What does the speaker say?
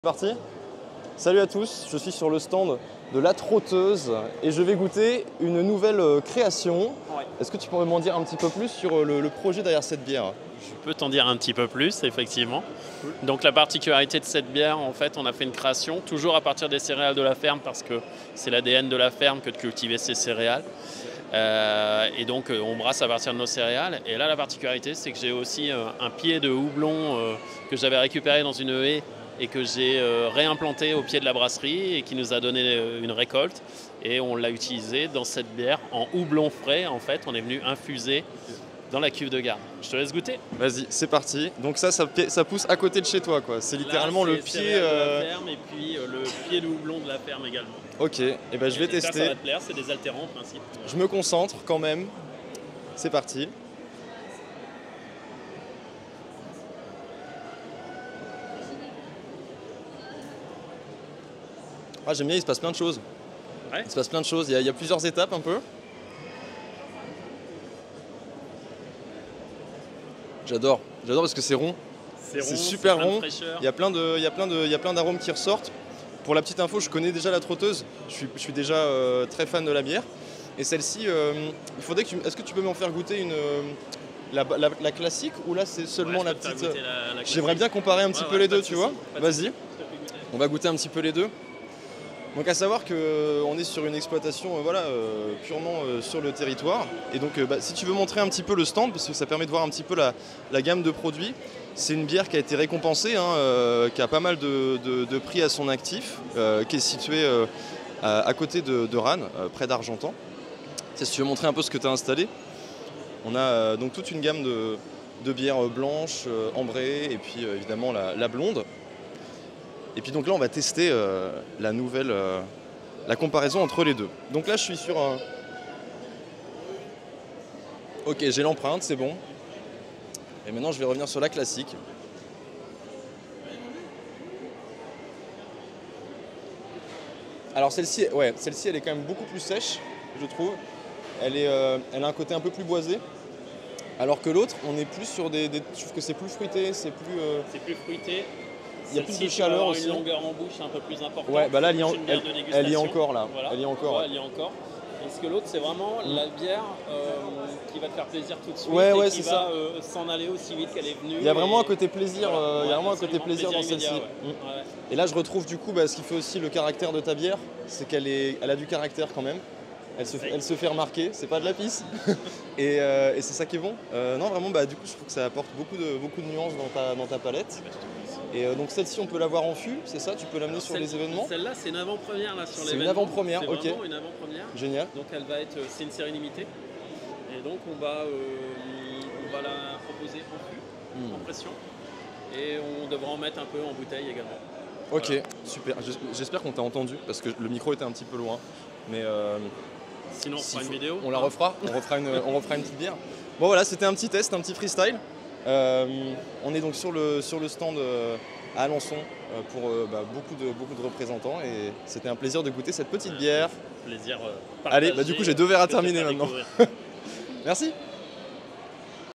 Parti. Salut à tous, je suis sur le stand de La Trotteuse et je vais goûter une nouvelle création. Ouais. Est-ce que tu pourrais m'en dire un petit peu plus sur le projet derrière cette bière? Je peux t'en dire un petit peu plus, effectivement. Donc la particularité de cette bière, en fait, on a fait une création toujours à partir des céréales de la ferme parce que c'est l'ADN de la ferme que de cultiver ces céréales. Et donc on brasse à partir de nos céréales. Et là, la particularité, c'est que j'ai aussi un pied de houblon que j'avais récupéré dans une haie et que j'ai réimplanté au pied de la brasserie et qui nous a donné une récolte. Et on l'a utilisé dans cette bière en houblon frais. En fait, on est venu infuser dans la cuve de garde. Je te laisse goûter. Vas-y, c'est parti. Donc ça pousse à côté de chez toi, quoi. C'est littéralement Là, le c'est pied. de la ferme et puis le pied de houblon de la ferme également. Ok, et ben je vais J'espère que tester. ça va te plaire, c'est des altérants en principe. Je me concentre quand même. C'est parti. Ah, j'aime bien, il se passe plein de choses. Ouais. Il se passe plein de choses. Il y a plusieurs étapes un peu. J'adore parce que c'est rond. C'est super plein de rond. fraîcheur. Il y a plein d'arômes qui ressortent. Pour la petite info, je connais déjà La Trotteuse. Je suis déjà très fan de la bière. Et celle-ci, il faudrait que est-ce que tu peux m'en faire goûter la classique ou là c'est seulement Ouais, la je peux te faire petite. goûter la J'aimerais bien comparer un petit peu les deux, tu vois. Pas de souci. Vas-y, on va goûter un petit peu les deux. Donc à savoir qu'on est sur une exploitation purement sur le territoire. Et donc si tu veux montrer un petit peu le stand, parce que ça permet de voir un petit peu la gamme de produits, c'est une bière qui a été récompensée, qui a pas mal de prix à son actif, qui est située à côté de Rannes, près d'Argentan. Si tu veux montrer un peu ce que tu as installé, on a donc toute une gamme de bières blanches, ambrées, et puis évidemment la blonde. Et puis donc là on va tester la comparaison entre les deux. Donc là je suis sur un... Ok, j'ai l'empreinte, c'est bon. Et maintenant je vais revenir sur la classique. Alors celle-ci elle est quand même beaucoup plus sèche, je trouve. Elle a un côté un peu plus boisé. Alors que l'autre, on est plus sur je trouve que c'est plus fruité, c'est plus... C'est plus fruité. Il y a plus de chaleur aussi. Une longueur en bouche un peu plus importante. Ouais, bah là, elle y est est encore là. Voilà. Elle y est encore. Ouais, elle y est encore. Parce que l'autre, c'est vraiment la bière qui va te faire plaisir tout de suite et qui va s'en aller aussi vite qu'elle est venue. Il y a vraiment un côté plaisir, voilà. Il y a vraiment un côté plaisir dans celle-ci. Ouais. Et là, je retrouve du coup ce qui fait aussi le caractère de ta bière, c'est elle a du caractère quand même. Elle se fait remarquer, c'est pas de la pisse. et c'est ça qui est bon. Non, vraiment, du coup, je trouve que ça apporte beaucoup de nuances dans ta palette. Et donc celle-ci, on peut la voir en fût, c'est ça? Tu peux l'amener sur les événements? Celle-là, c'est une avant-première là sur l'événement. C'est une avant-première, ok. C'est vraiment une avant-première. Génial. Donc c'est une série limitée. Et donc on va la proposer en fût, en pression. Et on devra en mettre un peu en bouteille également. Ok, voilà. Super. J'espère qu'on t'a entendu parce que le micro était un petit peu loin. Mais sinon, on fera une vidéo. On la refera. On refera une petite bière. Bon voilà, c'était un petit test, un petit freestyle. On est donc sur le stand à Alençon pour beaucoup de représentants et c'était un plaisir de goûter cette petite bière. Plaisir. Allez, du coup j'ai 2 verres à terminer maintenant. Merci.